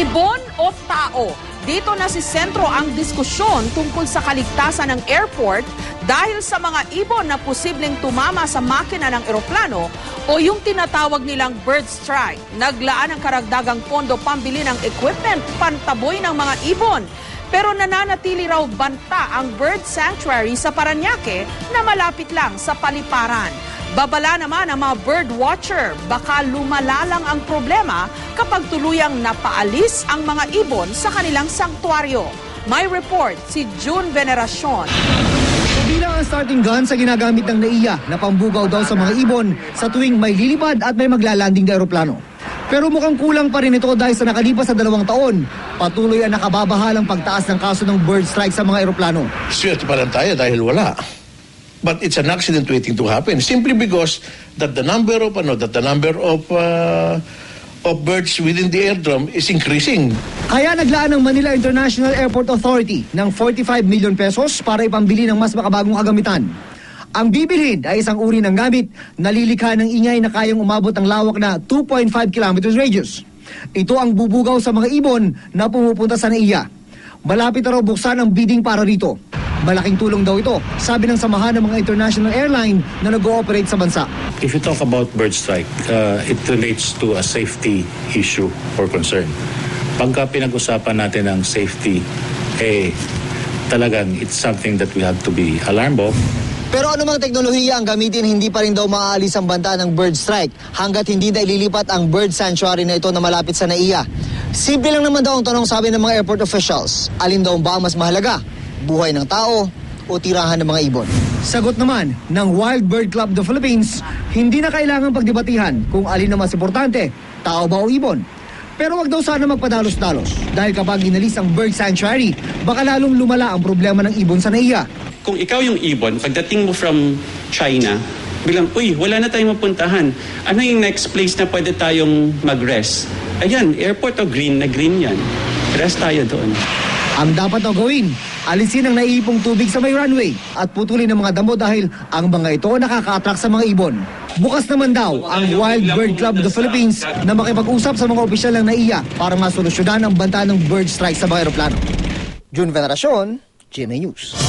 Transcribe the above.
Ibon o tao? Dito na si sentro ang diskusyon tungkol sa kaligtasan ng airport dahil sa mga ibon na posibleng tumama sa makina ng eroplano o yung tinatawag nilang bird strike. Naglaan ng karagdagang pondo pambili ng equipment pantaboy ng mga ibon. Pero nananatili raw banta ang bird sanctuary sa Parañaque na malapit lang sa paliparan. Babala naman ang mga bird watcher, baka lumala lang ang problema kapag tuluyang napaalis ang mga ibon sa kanilang sanktuaryo. May report si June Veneracion. Bilang ang starting gun sa ginagamit ng NAIA na pambugaw daw sa mga ibon sa tuwing may lilipad at may maglalanding na eroplano. Pero mukhang kulang pa rin ito dahil sa nakalipas na 2 taon, patuloy ang nakababahalang pagtaas ng kaso ng bird strike sa mga eroplano. Swerte pa lang tayo dahil wala. But it's an accident waiting to happen simply because that the number of birds within the airdrome is increasing. Kaya naglaan ng Manila International Airport Authority ng 45 million pesos para ipambili ng mas makabagong kagamitan. Ang bibilhin ay isang uri ng gamit na lilikha ng ingay na kayang umabot ng lawak na 2.5 kilometers radius. Ito ang bubugaw sa mga ibon na pumupunta sa NAIA. Malapit na raw buksan ang bidding para rito. Malaking tulong daw ito, sabi ng samahan ng mga international airline na nag-ooperate sa bansa. If you talk about bird strike, it relates to a safety issue or concern. Pagka pinag-usapan natin ang safety, talagang it's something that we have to be alarmed of. Pero anumang teknolohiya ang gamitin, hindi pa rin daw maaalis ang banta ng bird strike hanggat hindi na ililipat ang bird sanctuary na ito na malapit sa NAIA. Simple lang naman daw ang tanong, sabi ng mga airport officials. Alin daw ba ang mas mahalaga? Buhay ng tao o tirahan ng mga ibon? Sagot naman ng Wild Bird Club of the Philippines, hindi na kailangang pagdebatihan kung alin na mas importante, tao ba o ibon. Pero wag daw sana magpadalos-dalos dahil kapag inalis ang bird sanctuary, baka lalong lumala ang problema ng ibon sa NAIA. Kung ikaw yung ibon, pagdating mo from China, bilang, wala na tayong mapuntahan. Ano yung next place na pwede tayong mag-rest? Ayan, airport o green na green yan. Rest tayo doon. Ang dapat na gawin, alisin ang naiipong tubig sa may runway at putulin ang mga damo dahil ang mga ito nakaka-attract sa mga ibon. Bukas naman daw ang Wild Bird Club of the Philippines na makipag-usap sa mga opisyal ng NAIA para masolusyonan ang banta ng bird strike sa mga aeroplano. June Veneracion, GMA News.